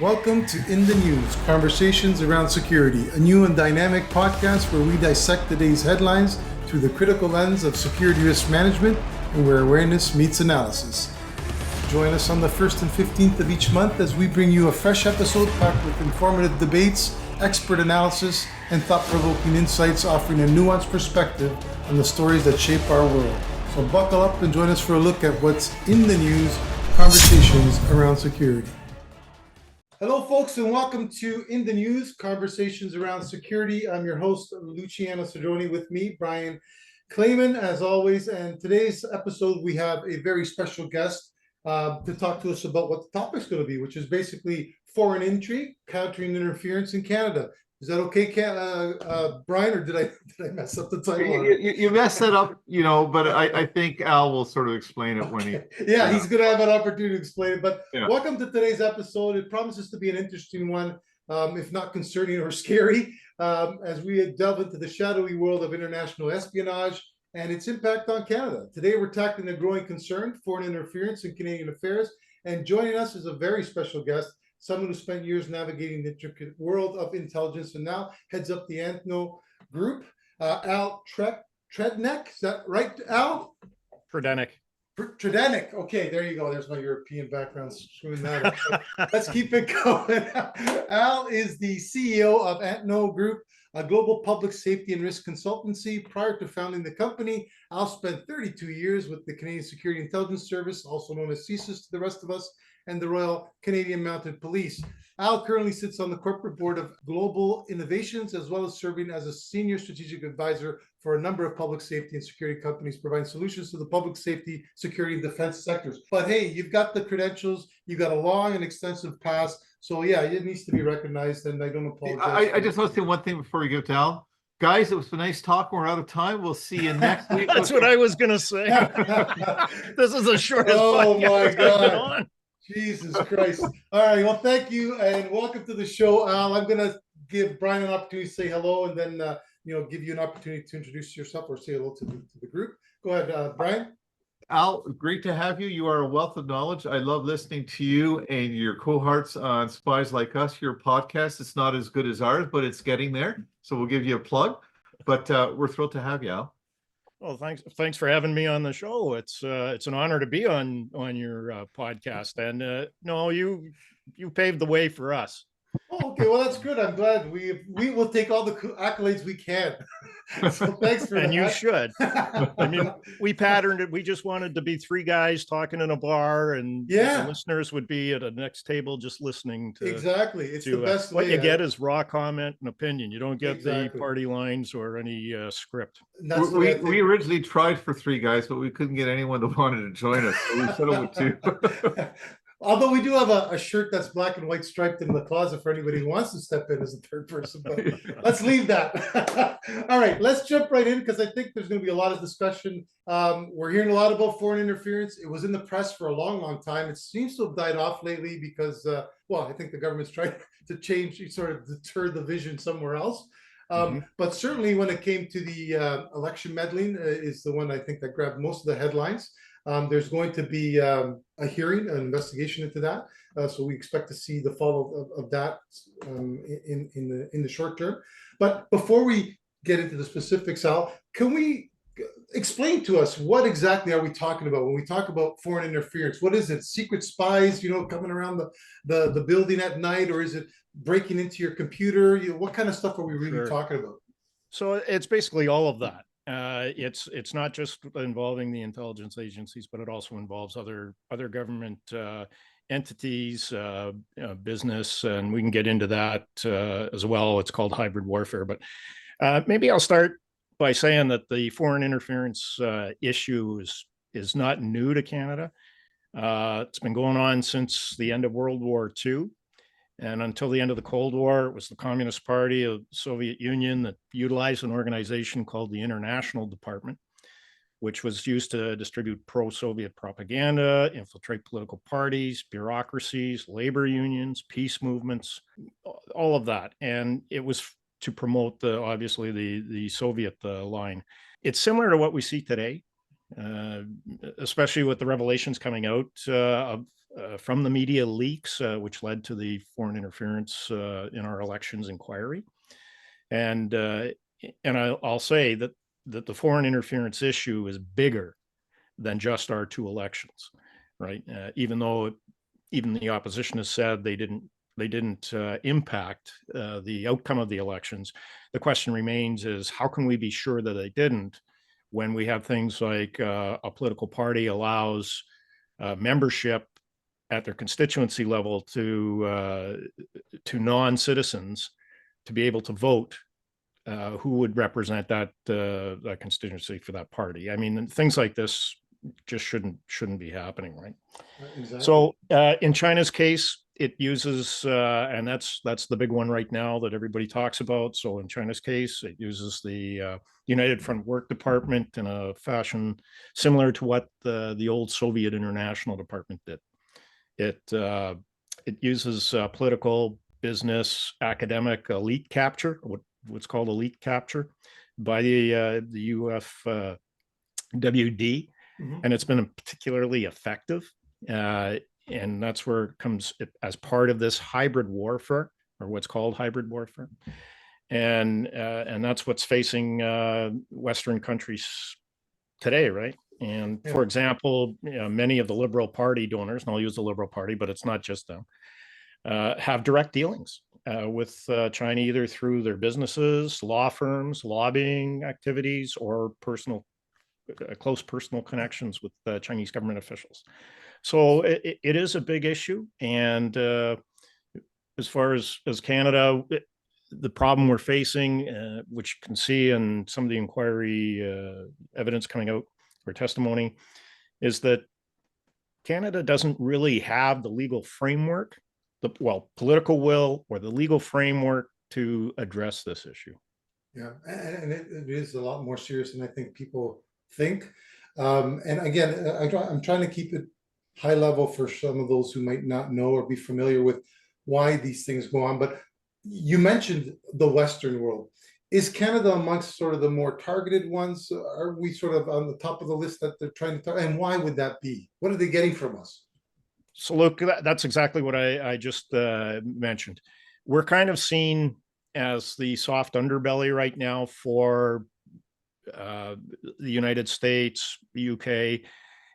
Welcome to In the News, Conversations Around Security, a new and dynamic podcast where we dissect the day's headlines through the critical lens of security risk management and where awareness meets analysis. Join us on the 1st and 15th of each month as we bring you a fresh episode packed with informative debates, expert analysis, and thought-provoking insights offering a nuanced perspective on the stories that shape our world. So buckle up and join us for a look at what's in the news, conversations around security. Hello, folks, and welcome to In the News, Conversations Around Security. I'm your host, Luciano Cedrone, with me, Brian Clayman, as always. And today's episode, we have a very special guest to talk to us about what the topic's going to be, which is basically foreign entry, countering interference in Canada. Is that okay, Brian, or did I mess up the title? You messed it up, but I think Al will sort of explain it when he. Yeah, he's going to have an opportunity to explain it. But Welcome to today's episode. It promises to be an interesting one, if not concerning or scary, as we delve into the shadowy world of international espionage and its impact on Canada. Today, we're tackling a growing concern, foreign interference in Canadian affairs. And joining us is a very special guest, someone who spent years navigating the intricate world of intelligence and now heads up the Antno Group. Al Tredenick, is that right, Al? Tredenick. Okay, there you go. There's my European background screwing that up. Let's keep it going. Al is the CEO of Antno Group, a global public safety and risk consultancy. Prior to founding the company, Al spent 32 years with the Canadian Security Intelligence Service, also known as CSIS to the rest of us, and the Royal Canadian Mounted Police. Al currently sits on the corporate board of Global Innovations, as well as serving as a senior strategic advisor for a number of public safety and security companies, providing solutions to the public safety, security, and defense sectors. But hey, you've got the credentials, you've got a long and extensive past. So yeah, it needs to be recognized, and I don't apologize. I just want to say one thing before we go to Al. Guys, it was a nice talk. We're out of time. We'll see you next week. That's what I was going to say. This is the shortest podcast my God. Jesus Christ. All right. Well, thank you and welcome to the show, Al. I'm going to give Brian an opportunity to say hello and then, give you an opportunity to introduce yourself or say hello to the group. Go ahead, Brian. Al, great to have you. You are a wealth of knowledge. I love listening to you and your cohorts on Spies Like Us. Your podcast, it's not as good as ours, but it's getting there. So we'll give you a plug. But we're thrilled to have you, Al. Well, thanks for having me on the show. It's an honor to be on your podcast, and no, you paved the way for us. Oh, okay, well that's good. I'm glad we will take all the accolades we can. So thanks for and that. You should. I mean, we patterned it. We just wanted to be three guys talking in a bar, and the listeners would be at a next table just listening to. Exactly, it's the best. What you get is raw comment and opinion. You don't get the party lines or any script. We originally tried for three guys, but we couldn't get anyone that wanted to join us, so we settled with two. Although we do have a shirt that's black and white striped in the closet for anybody who wants to step in as a third person, but let's leave that. All right, let's jump right in because I think there's going to be a lot of discussion. We're hearing a lot about foreign interference. It was in the press for a long time. It seems to have died off lately because, I think the government's trying to change, sort of deter the vision somewhere else. But certainly when it came to the election meddling is the one I think that grabbed most of the headlines. There's going to be a hearing, an investigation into that. So we expect to see the fall of that in the short term. But before we get into the specifics, Al, can we explain to us what exactly are we talking about when we talk about foreign interference? What is it? Secret spies, coming around the building at night, or is it breaking into your computer? What kind of stuff are we really talking about? So it's basically all of that. It's not just involving the intelligence agencies, but it also involves other government entities, business, and we can get into that as well. It's called hybrid warfare. But maybe I'll start by saying that the foreign interference issue is not new to Canada. It's been going on since the end of World War II. And until the end of the Cold War, it was the Communist Party of the Soviet Union that utilized an organization called the International Department, which was used to distribute pro-Soviet propaganda, infiltrate political parties, bureaucracies, labor unions, peace movements, all of that. And it was to promote obviously the Soviet line. It's similar to what we see today, especially with the revelations coming out from the media leaks, which led to the foreign interference in our elections inquiry. And I'll say that the foreign interference issue is bigger than just our two elections, right? Even though even the opposition has said they didn't impact the outcome of the elections. The question remains is how can we be sure that they didn't when we have things like a political party allows membership at their constituency level to non-citizens to be able to vote who would represent that constituency for that party. I mean, things like this just shouldn't be happening, right? Exactly. So in China's case, it uses, and that's the big one right now that everybody talks about. So in China's case, it uses the United Front Work Department in a fashion similar to what the old Soviet International Department did. It uses political, business, academic elite capture, what's called elite capture, by the UFWD, and it's been particularly effective. And that's where it comes as part of this hybrid warfare, or what's called hybrid warfare, and that's what's facing Western countries today, right? And for example, many of the Liberal Party donors, and I'll use the Liberal Party, but it's not just them, have direct dealings with China, either through their businesses, law firms, lobbying activities, or close personal connections with Chinese government officials. So it is a big issue. And as far as Canada, the problem we're facing, which you can see in some of the inquiry evidence coming out or testimony, is that Canada doesn't really have the legal framework, political will or the legal framework to address this issue. Yeah, and it is a lot more serious than I think people think. And again, I'm trying to keep it high level for some of those who might not know or be familiar with why these things go on. But you mentioned the Western world. Is Canada amongst sort of the more targeted ones? Are we sort of on the top of the list that they're trying to target? And why would that be? What are they getting from us? So look, that's exactly what I just mentioned. We're kind of seen as the soft underbelly right now for the United States, the UK,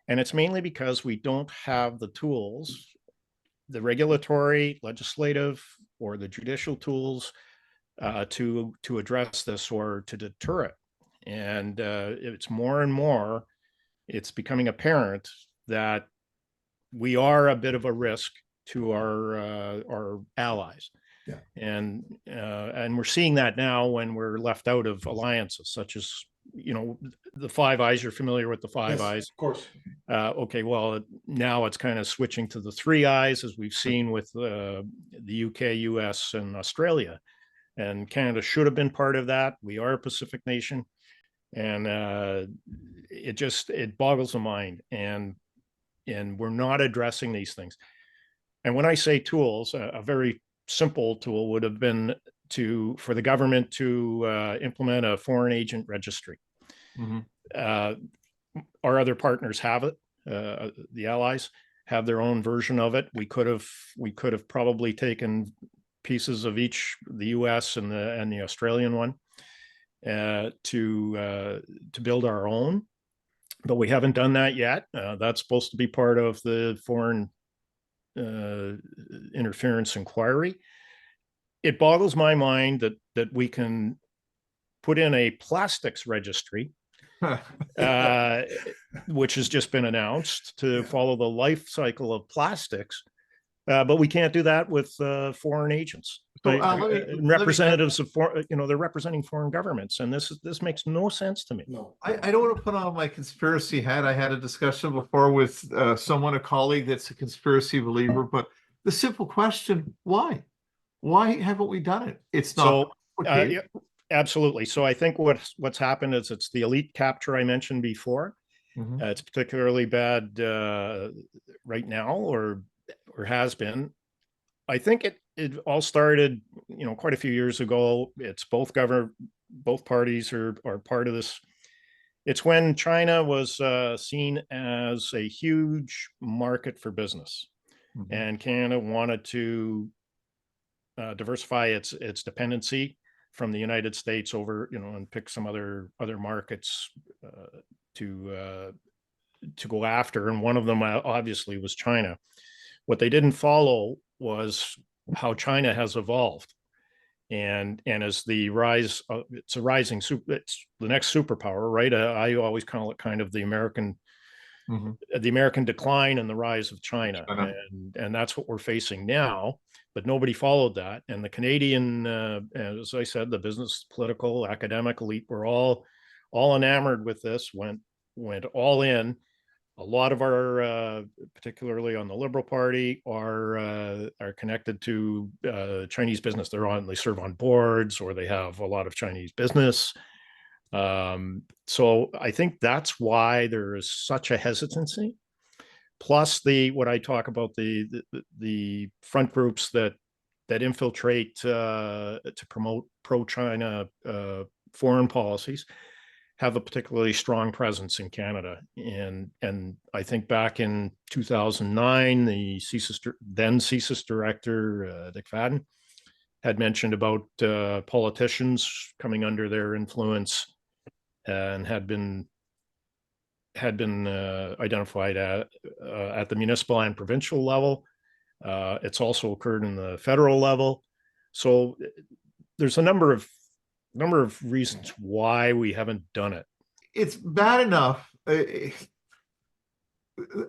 and it's mainly because we don't have the tools, the regulatory, legislative, or the judicial tools to address this or to deter it. And it's more and more, it's becoming apparent that we are a bit of a risk to our allies. Yeah. And we're seeing that now when we're left out of alliances such as, the Five Eyes. You're familiar with the Five Eyes? Of course. Okay, well, now it's kind of switching to the Three Eyes, as we've seen with the UK, US, and Australia. And Canada should have been part of that. We are a Pacific nation. And it boggles the mind. And we're not addressing these things. And when I say tools, a very simple tool would have been for the government to implement a foreign agent registry. Our other partners have it. The allies have their own version of it. We could have probably taken pieces of each, the US and the Australian one, to build our own. But we haven't done that yet. That's supposed to be part of the foreign interference inquiry. It boggles my mind that we can put in a plastics registry, which has just been announced to follow the life cycle of plastics, but we can't do that with foreign agents. So, Representatives of they're representing foreign governments, and this makes no sense to me. No, I don't want to put on my conspiracy hat. I had a discussion before with a colleague that's a conspiracy believer, but the simple question, why? Why haven't we done it? It's not. Yeah, absolutely. So I think what's happened is it's the elite capture I mentioned before. It's particularly bad right now, or has been. I think it all started, quite a few years ago. It's both parties are part of this. It's when China was seen as a huge market for business. and Canada wanted to diversify its dependency from the United States over, and pick some other markets to go after. And one of them obviously was China. What they didn't follow was how China has evolved. And as the rise, it's a rising it's the next superpower, right? I always call it kind of the American decline and the rise of China. And that's what we're facing now. But nobody followed that. And the Canadian, as I said, the business, political, academic elite were all enamored with this, went all in. A lot of our, particularly on the Liberal Party, are connected to Chinese business. They serve on boards, or they have a lot of Chinese business. So I think that's why there is such a hesitancy. Plus what I talk about, the front groups that infiltrate to promote pro-China foreign policies have a particularly strong presence in Canada. And I think back in 2009, the then CSIS director, Dick Fadden, had mentioned about politicians coming under their influence, and had been identified at the municipal and provincial level. It's also occurred in the federal level. So there's a number of reasons why we haven't done it. It's bad enough, the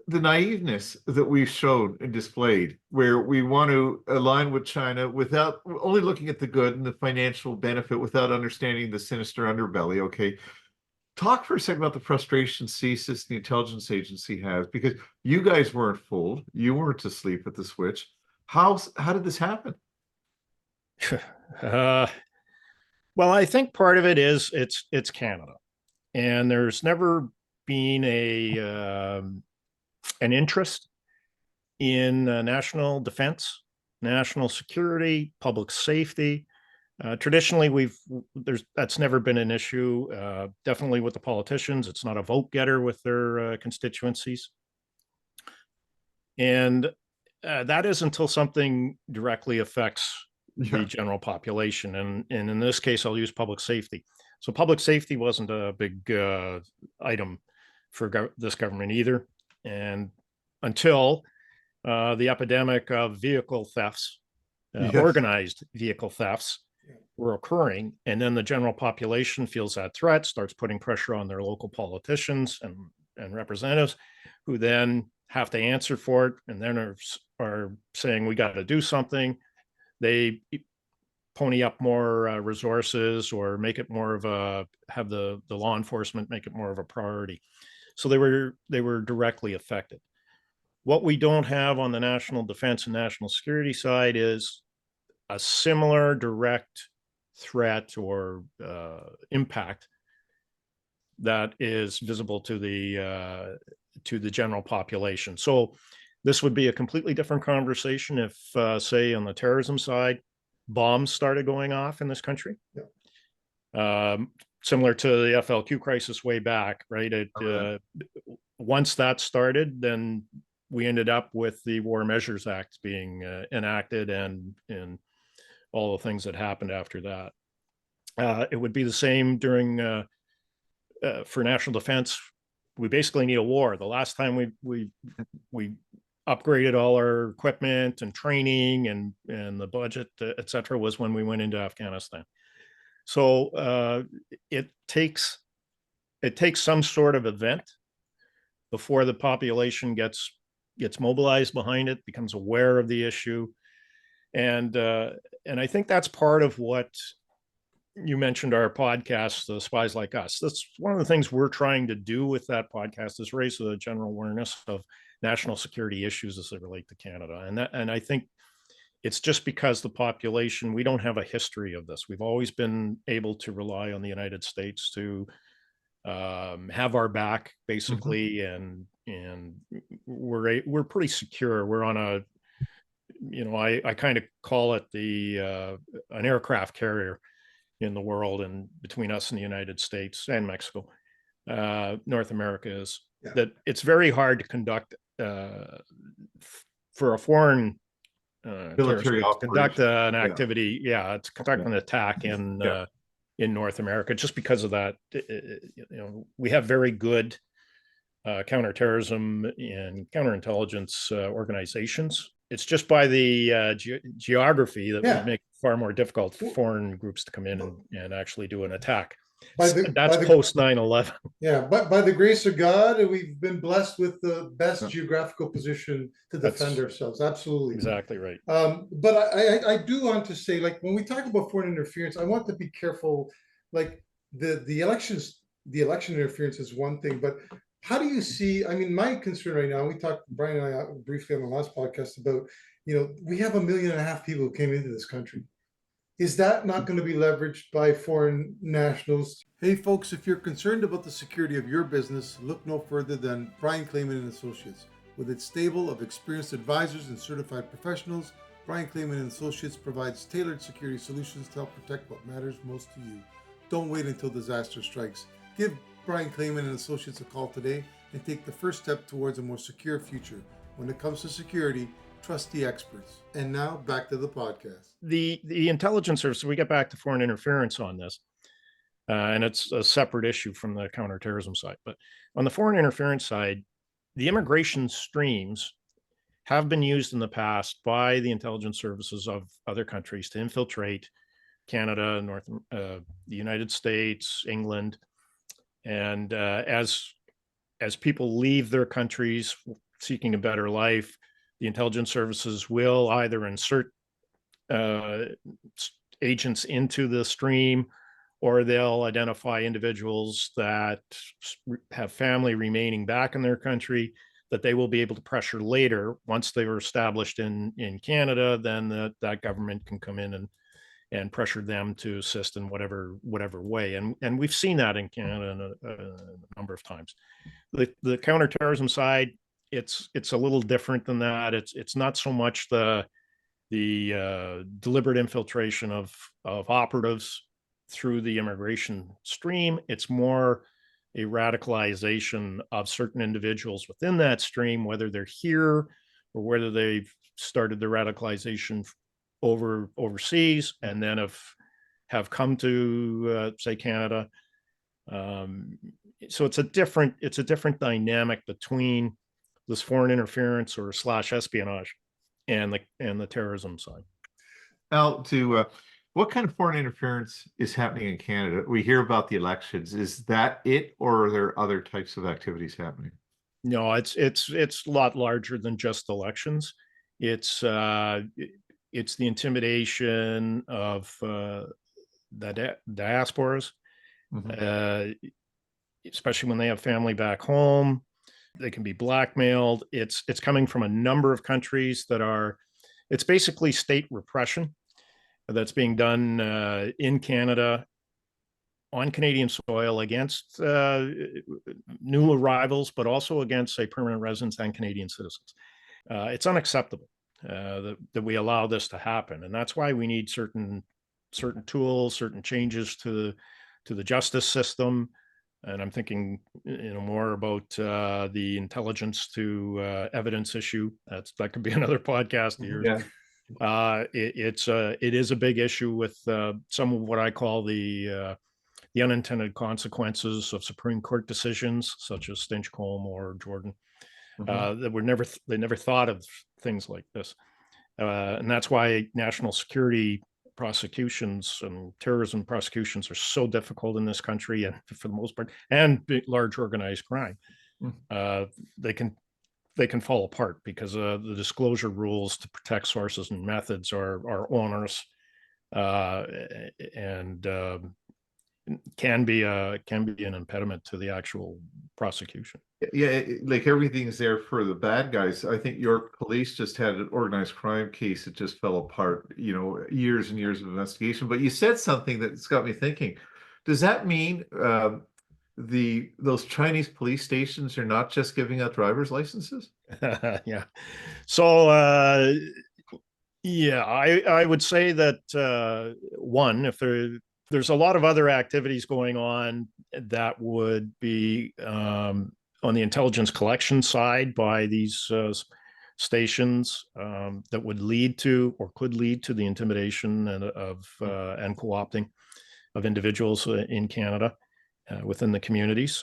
naiveness that we've showed and displayed, where we want to align with China without only looking at the good and the financial benefit, without understanding the sinister underbelly. Okay, talk for a second about the frustration CSIS, the intelligence agency, has, because you guys weren't fooled, you weren't asleep at the switch. How did this happen? Well, I think part of it is it's Canada, and there's never been an interest in national defense, national security, public safety. Traditionally, that's never been an issue. Definitely with the politicians, it's not a vote getter with their constituencies, and that is until something directly affects the general population. And in this case, I'll use public safety. So public safety wasn't a big item for this government either. And until the epidemic of vehicle thefts, organized vehicle thefts, were occurring. And then the general population feels that threat, starts putting pressure on their local politicians and representatives, who then have to answer for it, and then are saying, we got to do something. They pony up more resources, or make it more of have the law enforcement make it more of a priority. So they were directly affected. What we don't have on the national defense and national security side is a similar direct threat or impact that is visible to the general population. So this would be a completely different conversation if, say, on the terrorism side, bombs started going off in this country. Similar to the FLQ crisis way back, right? Once that started, then we ended up with the War Measures Act being enacted, and all the things that happened after that. It would be the same during for national defense. We basically need a war. The last time we upgraded all our equipment and training and the budget, et cetera, was when we went into Afghanistan. So it takes some sort of event before the population gets mobilized behind it, becomes aware of the issue. And I think that's part of what you mentioned, our podcast, The Spies Like Us. That's one of the things we're trying to do with that podcast, is raise the general awareness of national security issues as they relate to Canada. And I think it's just because the population, we don't have a history of this. We've always been able to rely on the United States to have our back, basically, and we're pretty secure. We're on a, I kind of call it an aircraft carrier in the world, and between us and the United States and Mexico, North America is, that it's very hard to conduct for a foreign terrorist Military group to conduct operation. an Yeah. activity, to conduct an attack in North America, just because of that. We have very good counterterrorism and counterintelligence organizations. It's just by the geography that would make it far more difficult for foreign groups to come in and actually do an attack. That's post 9/11. Yeah, but by the grace of God, we've been blessed with the best geographical position to defend ourselves. Absolutely. Exactly right. But I do want to say, like, when we talk about foreign interference, I want to be careful. Like the election interference is one thing, but how do you see? I mean, my concern right now, we talked, Brian and I briefly on the last podcast about, we have 1.5 million people who came into this country. Is that not going to be leveraged by foreign nationals? Hey folks, if you're concerned about the security of your business, look no further than Brian Clayman and Associates. With its stable of experienced advisors and certified professionals, Brian Clayman and Associates provides tailored security solutions to help protect what matters most to you. Don't wait until disaster strikes. Give Brian Clayman and Associates a call today and take the first step towards a more secure future. When it comes to security, trust the experts. And now back to the podcast. The intelligence service, we get back to foreign interference on this, and it's a separate issue from the counterterrorism side. But on the foreign interference side, the immigration streams have been used in the past by the intelligence services of other countries to infiltrate Canada, the United States, England, and as people leave their countries seeking a better life, the intelligence services will either insert agents into the stream, or they'll identify individuals that have family remaining back in their country that they will be able to pressure later. Once they were established in Canada, then that government can come in and pressure them to assist in whatever way. And we've seen that in Canada a number of times. The counterterrorism side, it's a little different than that. It's not so much the deliberate infiltration of operatives through the immigration stream. It's more a radicalization of certain individuals within that stream, whether they're here or whether they've started their radicalization overseas and then have come to say Canada. So it's a different dynamic between this foreign interference or / espionage and the terrorism side. Al, what kind of foreign interference is happening in Canada? We hear about the elections. Is that it, or are there other types of activities happening? No, it's a lot larger than just elections. It's the intimidation of the diasporas, especially when they have family back home. They can be blackmailed. It's coming from a number of countries it's basically state repression that's being done in Canada on Canadian soil against new arrivals, but also against, say, permanent residents and Canadian citizens. It's unacceptable that we allow this to happen, and that's why we need certain tools, certain changes to the justice system. And I'm thinking, more about the intelligence to evidence issue. That could be another podcast of yours. Yeah. It is a big issue with some of what I call the unintended consequences of Supreme Court decisions, such as Stinchcombe or Jordan. They never thought of things like this, and that's why national security prosecutions and terrorism prosecutions are so difficult in this country, and for the most part, and large organized crime. They can fall apart because the disclosure rules to protect sources and methods are onerous, and can be an impediment to the actual prosecution. Yeah, like everything's there for the bad guys. I think York Police just had an organized crime case that just fell apart, years and years of investigation. But you said something that's got me thinking. Does that mean those Chinese police stations are not just giving out driver's licenses? Yeah. So I would say that one, if there's a lot of other activities going on that would be on the intelligence collection side by these stations that would lead to or could lead to the intimidation and co-opting of individuals in Canada within the communities.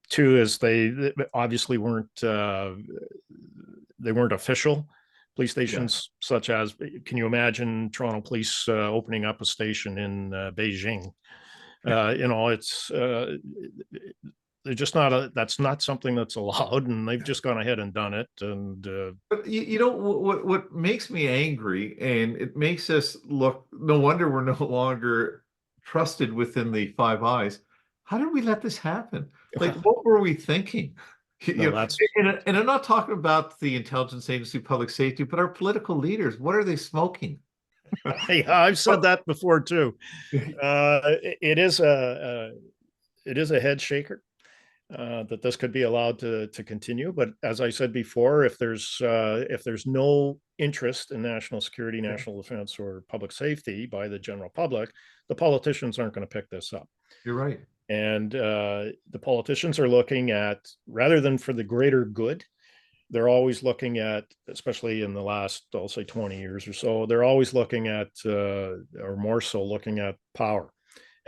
Two is they obviously weren't official police stations, such as, can you imagine Toronto Police opening up a station in Beijing? It's they're just not that's not something that's allowed, and they've just gone ahead and done it. And But you know what makes me angry, and it makes us look. No wonder we're no longer trusted within the Five Eyes. How did we let this happen? Like, what were we thinking? And I'm not talking about the intelligence agency, public safety, but our political leaders. What are they smoking? Yeah, I've said that before too. It is a head shaker that this could be allowed to continue. But as I said before, if there's no interest in national security, national defense, or public safety by the general public, the politicians aren't going to pick this up. You're right. And the politicians are looking at, rather than for the greater good, they're always looking at, especially in the last, I'll say 20 years or so, they're always looking at, or more so looking at power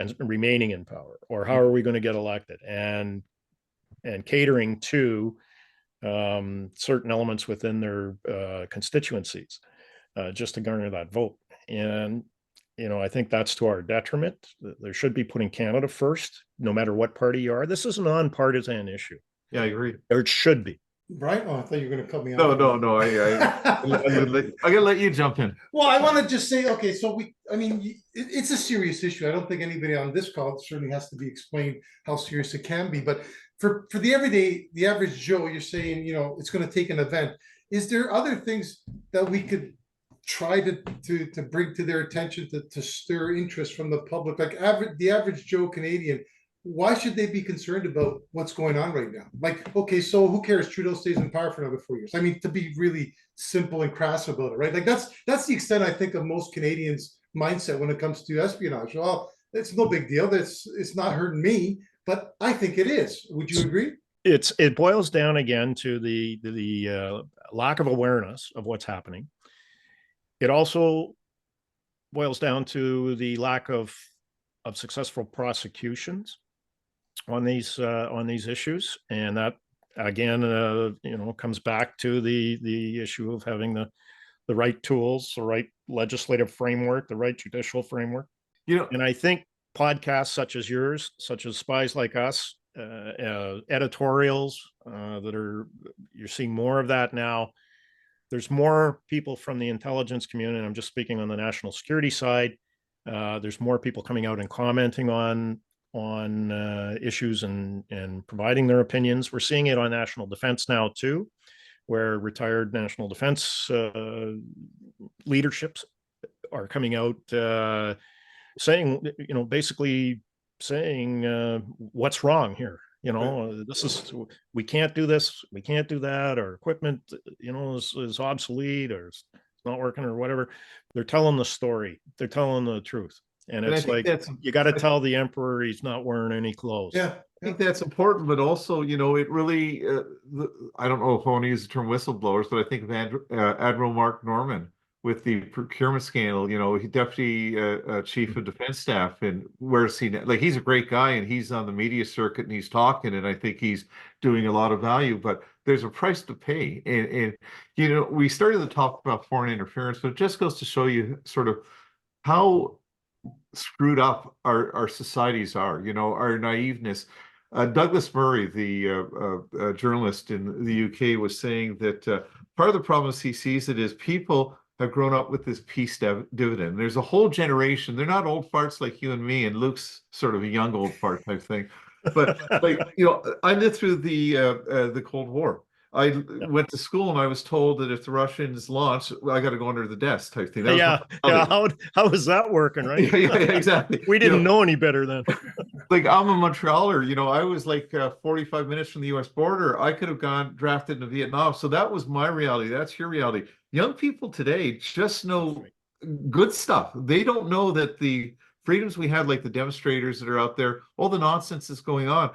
and remaining in power, or how are we going to get elected, and catering to certain elements within their constituencies just to garner that vote. And I think that's to our detriment. There should be putting Canada first, no matter what party you are. This is a nonpartisan issue. Yeah, I agree. Or it should be. Right? Oh, I thought you were going to cut me off. No. I'm gonna let you jump in. Well, I want to just say, okay, so it's a serious issue. I don't think anybody on this call certainly has to be explained how serious it can be. But for the average Joe, you're saying, it's going to take an event. Is there other things that we could try to bring to their attention to stir interest from the public? Like the average Joe Canadian, why should they be concerned about what's going on right now? Like, okay, so who cares? Trudeau stays in power for another 4 years. I mean, to be really simple and crass about it, right? Like that's the extent, I think, of most Canadians' mindset when it comes to espionage. Well, it's no big deal. It's not hurting me, but I think it is. Would you agree? It boils down again to the lack of awareness of what's happening. It also boils down to the lack of successful prosecutions on these issues, and that again, comes back to the issue of having the right tools, the right legislative framework, the right judicial framework. And I think podcasts such as yours, such as Spies Like Us, editorials you're seeing more of that now. There's more people from the intelligence community, and I'm just speaking on the national security side. There's more people coming out and commenting on issues and providing their opinions. We're seeing it on national defense now too, where retired national defense leaderships are coming out saying, basically saying what's wrong here. This is, we can't do this, we can't do that, our equipment, is obsolete, or it's not working, or whatever. They're telling the story. They're telling the truth. And it's like, you got to tell the emperor he's not wearing any clothes. Yeah. I think that's important, but also, it really, I don't know if I want to use the term whistleblowers, but I think of Admiral Mark Norman with the procurement scandal. He deputy chief of defense staff, and where's he now? Like, he's a great guy, and he's on the media circuit, and he's talking, and I think he's doing a lot of value, but there's a price to pay. And we started to talk about foreign interference, but it just goes to show you sort of how screwed up our societies are, our naiveness. Douglas Murray, the journalist in the UK, was saying that part of the problem as he sees it is people have grown up with this peace dividend. There's a whole generation. They're not old farts like you and me, and Luke's sort of a young old fart type thing. But I lived through the Cold War. I went to school and I was told that if the Russians launch, I got to go under the desk type thing. Yeah. How was that working, right? Yeah, exactly. We didn't know any better then. Like, I'm a Montrealer, I was like 45 minutes from the US border. I could have gone drafted into Vietnam. So that was my reality. That's your reality. Young people today just know good stuff. They don't know that the freedoms we had, like the demonstrators that are out there, all the nonsense that's going on.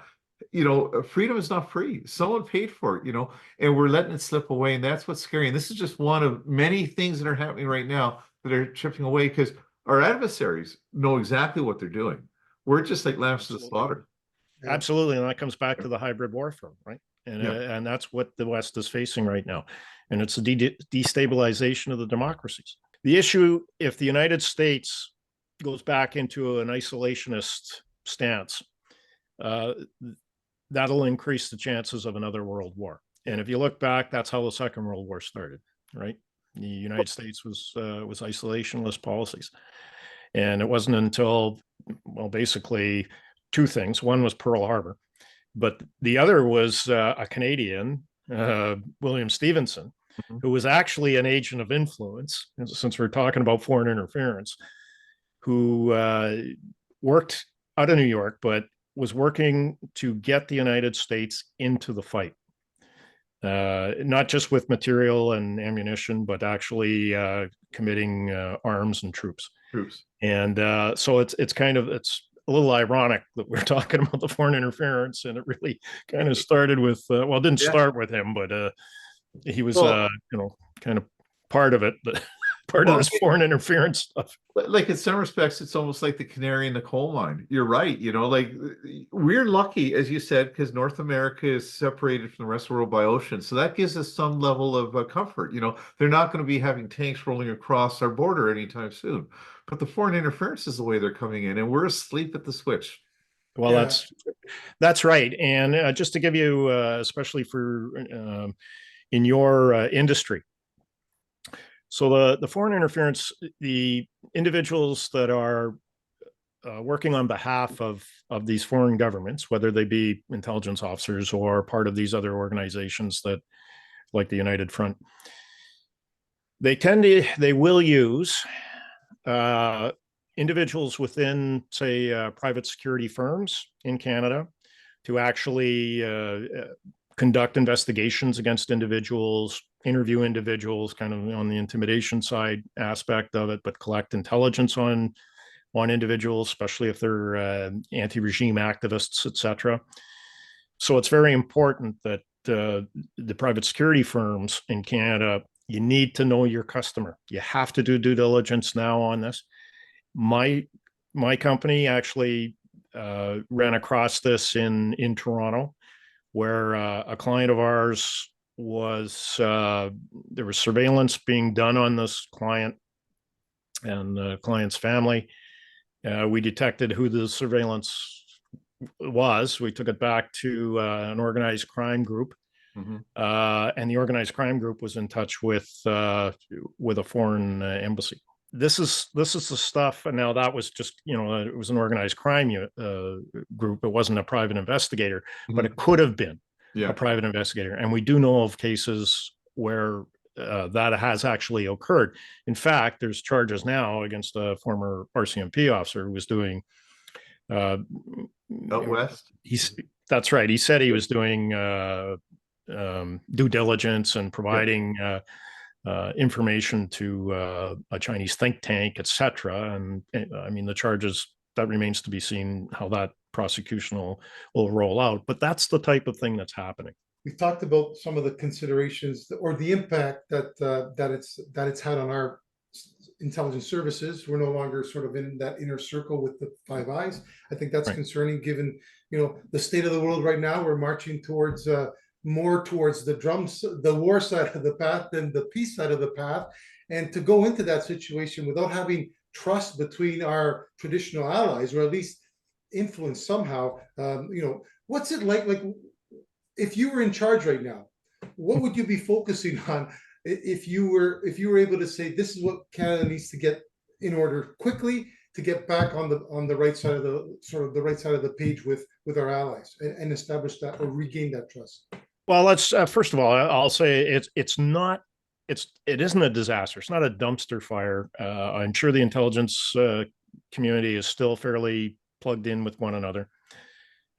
freedom is not free. Someone paid for it, and we're letting it slip away. And that's what's scary. And this is just one of many things that are happening right now that are chipping away because our adversaries know exactly what they're doing. We're just like lambs to the slaughter. Yeah. Absolutely. And that comes back to the hybrid warfare, right? And, Yeah. and that's what the West is facing right now. And it's the destabilization of the democracies. The issue, if the United States goes back into an isolationist stance, that'll increase the chances of another world war. And if you look back, that's how the Second World War started, right? The United States was isolationist policies. And it wasn't until, well, basically two things. One was Pearl Harbor, but the other was a Canadian, William Stevenson, who was actually an agent of influence, since we're talking about foreign interference, who worked out of New York, but was working to get the United States into the fight. Not just with material and ammunition, but actually committing arms and troops. And so it's a little ironic that we're talking about the foreign interference, and it really kind of started with well, it didn't start with him, but he was kind of part of it, but part of this foreign interference stuff. Like in some respects, it's almost like the canary in the coal mine. You're right. Like we're lucky, as you said, because North America is separated from the rest of the world by ocean. So that gives us some level of comfort. They're not going to be having tanks rolling across our border anytime soon. But the foreign interference is the way they're coming in, and we're asleep at the switch. Well, yeah. That's right. And just to give you, especially for in your industry, so the foreign interference, the individuals that are working on behalf of these foreign governments, whether they be intelligence officers or part of these other organizations that, like the United Front, they will use individuals within, say, private security firms in Canada to actually conduct investigations against individuals, interview individuals, kind of on the intimidation side aspect of it, but collect intelligence on individuals, especially if they're anti-regime activists, etc. So it's very important that the private security firms in Canada, you need to know your customer. You have to do due diligence now on this. My company actually ran across this in Toronto, where a client of ours was, there was surveillance being done on this client and the client's family. We detected who the surveillance was. We took it back to an organized crime group. And the organized crime group was in touch with a foreign embassy. This is the stuff. And now that was just, it was an organized crime group. It wasn't a private investigator, but it could have been a private investigator. And we do know of cases where that has actually occurred. In fact, there's charges now against a former RCMP officer who was doing out west. That's right. He said he was doing due diligence and providing information to a Chinese think tank, etc. And I mean, the charges, that remains to be seen how that prosecution will roll out. But that's the type of thing that's happening. We've talked about some of the considerations or the impact that it's had on our intelligence services. We're no longer sort of in that inner circle with the Five Eyes. I think that's concerning, given the state of the world right now. We're marching towards more towards the war side of the path than the peace side of the path, and to go into that situation without having trust between our traditional allies, or at least influence somehow. What's it like if you were in charge right now? What would you be focusing on if you were able to say, this is what Canada needs to get in order quickly to get back on the right side of the right side of the page with our allies, and establish that or regain that trust? Well, let's first of all, I'll say it isn't a disaster. It's not a dumpster fire. I'm sure the intelligence community is still fairly plugged in with one another.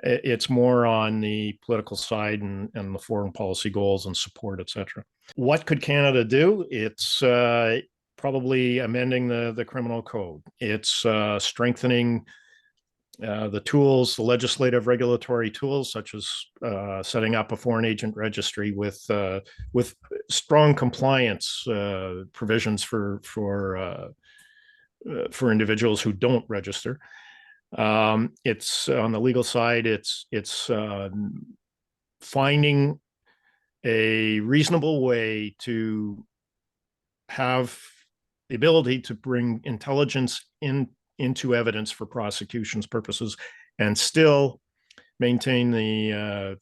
It's more on the political side and the foreign policy goals and support, etc. What could Canada do? It's probably amending the criminal code. It's strengthening the tools, the legislative regulatory tools, such as setting up a foreign agent registry with strong compliance provisions for individuals who don't register. It's on the legal side. It's finding a reasonable way to have the ability to bring intelligence into evidence for prosecution's purposes and still maintain the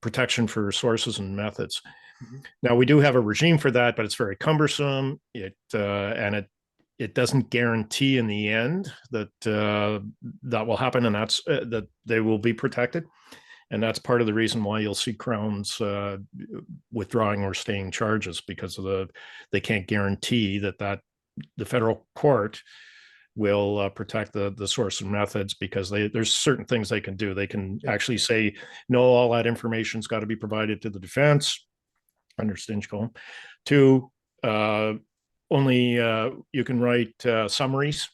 protection for sources and methods. Mm-hmm. Now, we do have a regime for that, but it's very cumbersome. It doesn't guarantee in the end that that will happen, and that's that they will be protected. And that's part of the reason why you'll see Crowns withdrawing or staying charges, because of they can't guarantee that the federal court will protect the source and methods, because there's certain things they can do. They can actually say, no, all that information's got to be provided to the defense under Stinchcombe. 2, only you can write summaries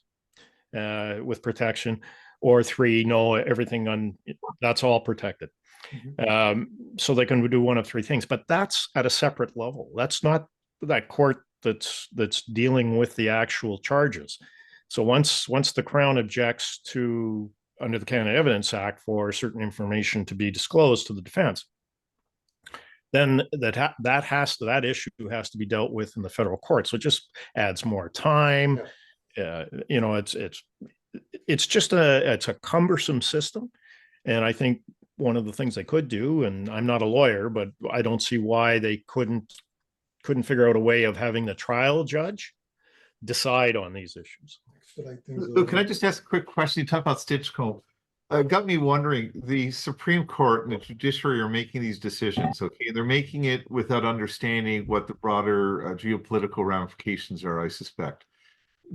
with protection. Or 3, no, everything that's all protected. Mm-hmm. So they can do one of 3 things, but that's at a separate level. That's not that court that's dealing with the actual charges. So once the Crown objects to, under the Canada Evidence Act, for certain information to be disclosed to the defense, then that issue has to be dealt with in the federal court. So it just adds more time. Yeah. It's just a cumbersome system. And I think one of the things they could do, and I'm not a lawyer, but I don't see why they couldn't figure out a way of having the trial judge decide on these issues. Can I just ask a quick question? You talk about Stinchcombe. Got me wondering, the Supreme Court and the judiciary are making these decisions, okay? They're making it without understanding what the broader geopolitical ramifications are, I suspect.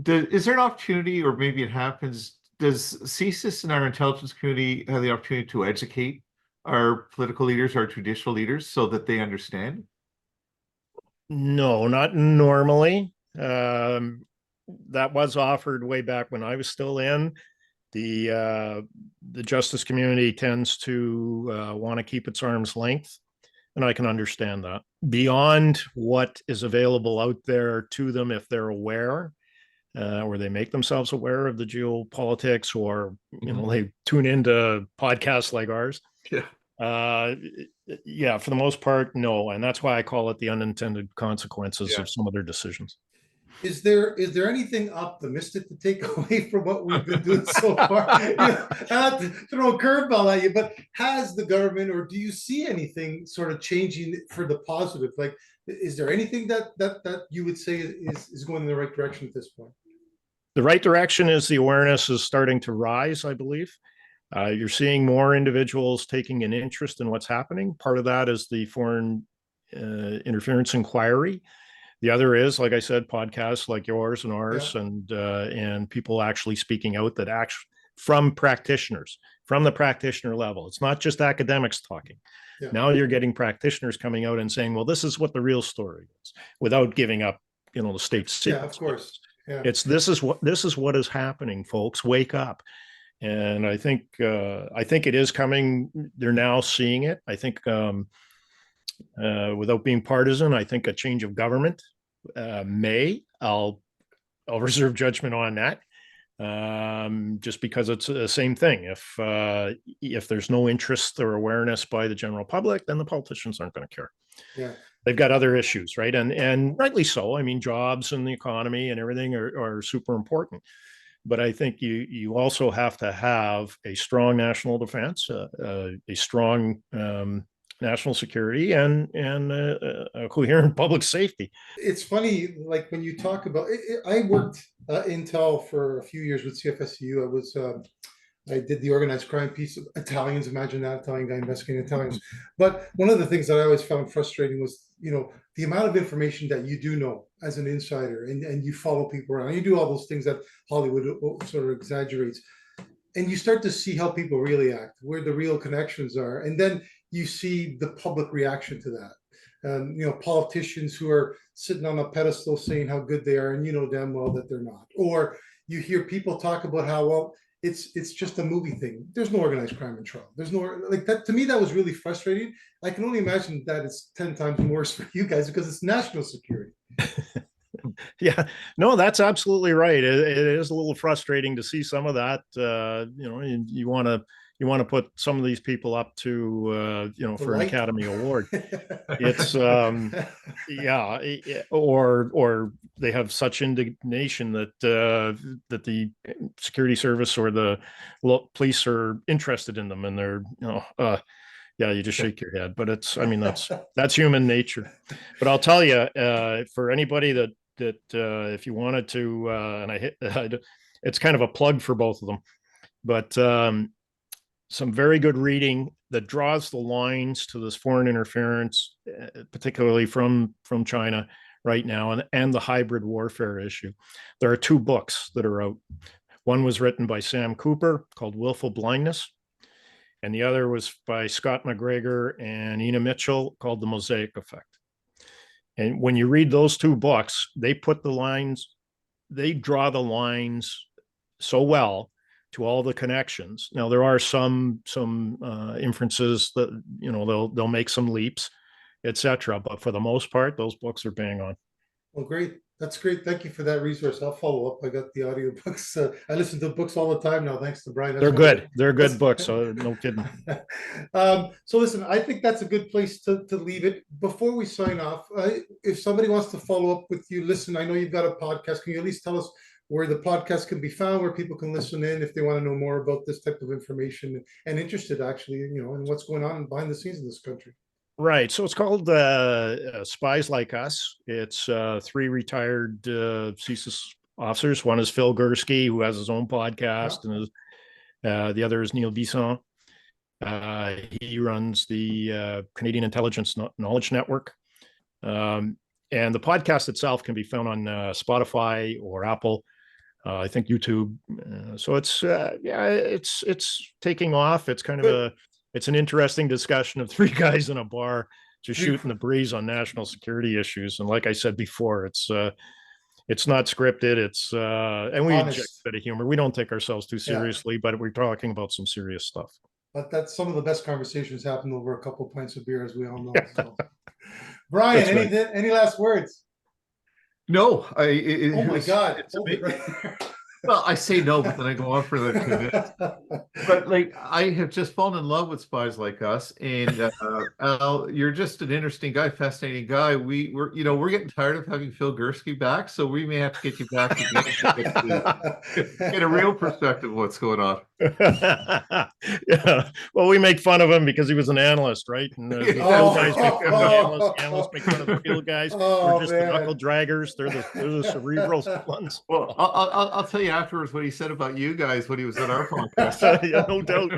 Is there an opportunity, or maybe it happens, does CSIS and our intelligence community have the opportunity to educate our political leaders, our judicial leaders, so that they understand? No, not normally. That was offered way back when I was still in. The justice community tends to want to keep its arm's length, and I can understand that. Beyond what is available out there to them, if they're aware, or they make themselves aware of the geopolitics, or they tune into podcasts like ours. Yeah, for the most part, no, and that's why I call it the unintended consequences of some of their decisions. Is there anything optimistic to take away from what we've been doing so far? Not to throw a curveball at you, but has the government, or do you see anything sort of changing for the positive? Like, is there anything that you would say is going in the right direction at this point? The right direction is the awareness is starting to rise, I believe. You're seeing more individuals taking an interest in what's happening. Part of that is the foreign interference inquiry. The other is, like I said, podcasts like yours and ours, and people actually speaking out from practitioners, from the practitioner level. It's not just academics talking. Yeah. Now you're getting practitioners coming out and saying, well, this is what the real story is, without giving up, the state secrets. Yeah, of course. Yeah. This is what is happening, folks. Wake up. And I think it is coming. They're now seeing it. I think without being partisan, I think a change of government I'll reserve judgment on that, just because it's the same thing. If there's no interest or awareness by the general public, then the politicians aren't going to care. Yeah. They've got other issues, right? And rightly so. I mean, jobs and the economy and everything are super important. But I think you also have to have a strong national defense, a strong national security, and a coherent public safety. It's funny, like when you talk about I worked intel for a few years with CFSU. I did the organized crime piece of Italians. Imagine that, Italian guy investigating Italians. But one of the things that I always found frustrating was, the amount of information that you do know as an insider, and you follow people around. You do all those things that Hollywood sort of exaggerates. And you start to see how people really act, where the real connections are. And then you see the public reaction to that. Politicians who are sitting on a pedestal saying how good they are, and you know damn well that they're not. Or you hear people talk about how, well, it's just a movie thing. There's no organized crime in Toronto. There's no, like, that to me, that was really frustrating. I can only imagine that it's 10 times worse for you guys because it's national security. Yeah, no, that's absolutely right. It is a little frustrating to see some of that. You know, you want to put some of these people up to for an light. Academy Award. It's yeah, or they have such indignation that that the security service or the police are interested in them, and they're yeah, you just shake your head. But it's, I mean, that's human nature. But I'll tell you, for anybody that if you wanted to, and it's kind of a plug for both of them, but some very good reading that draws the lines to this foreign interference, particularly from China right now, and the hybrid warfare issue. There are 2 books that are out. One was written by Sam Cooper called Willful Blindness, and the other was by Scott McGregor and Ina Mitchell called The Mosaic Effect. And when you read those 2 books, they draw the lines so well to all the connections. Now, there are some inferences that, you know, they'll make some leaps, etc. But for the most part, those books are bang on. Well, great. That's great. Thank you for that resource. I'll follow up. I got the audiobooks. I listen to books all the time now, thanks to Brian. They're good. They're good books. So no kidding. So listen, I think that's a good place to leave it. Before we sign off, if somebody wants to follow up with you, listen, I know you've got a podcast. Can you at least tell us where the podcast can be found, where people can listen in if they want to know more about this type of information and interested actually, you know, in what's going on behind the scenes in this country? Right. So it's called Spies Like Us. It's 3 retired CSIS officers. One is Phil Gursky, who has his own podcast, and the other is Neil Bisson. He runs the Canadian Intelligence Knowledge Network. And the podcast itself can be found on Spotify or Apple. I think YouTube. So it's it's taking off. It's kind of it's an interesting discussion of 3 guys in a bar just shooting the breeze on national security issues. And like I said before, it's not scripted. It's and we inject a bit of humor. We don't take ourselves too seriously, but we're talking about some serious stuff. But that's some of the best conversations happen over a couple pints of beer, as we all know. So. Brian, any last words? No, oh my God. Well, I say no, but then I go on for the But like, I have just fallen in love with Spies Like Us, and Al, you're just an interesting guy, fascinating guy. We're getting tired of having Phil Gursky back, so we may have to get you back again to get a real perspective of what's going on. Yeah. Well, we make fun of him because he was an analyst, right? And the guys make fun of the analysts make fun of the field guys. We're just the knuckle draggers. They're the cerebral ones. Well, I'll tell you afterwards what he said about you guys when he was on our podcast. Yeah, no doubt.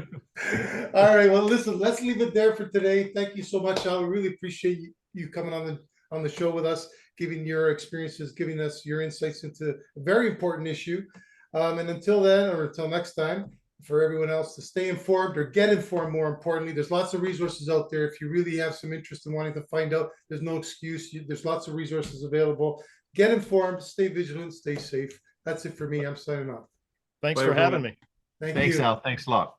All right. Well, listen, let's leave it there for today. Thank you so much, Al. We really appreciate you coming on the show with us, giving your experiences, giving us your insights into a very important issue. And until then, or until next time, for everyone else to stay informed or get informed, more importantly, there's lots of resources out there. If you really have some interest in wanting to find out, there's no excuse. There's lots of resources available. Get informed, stay vigilant, stay safe. That's it for me. I'm signing off. Thanks for having me. Thanks, Al. Thanks a lot.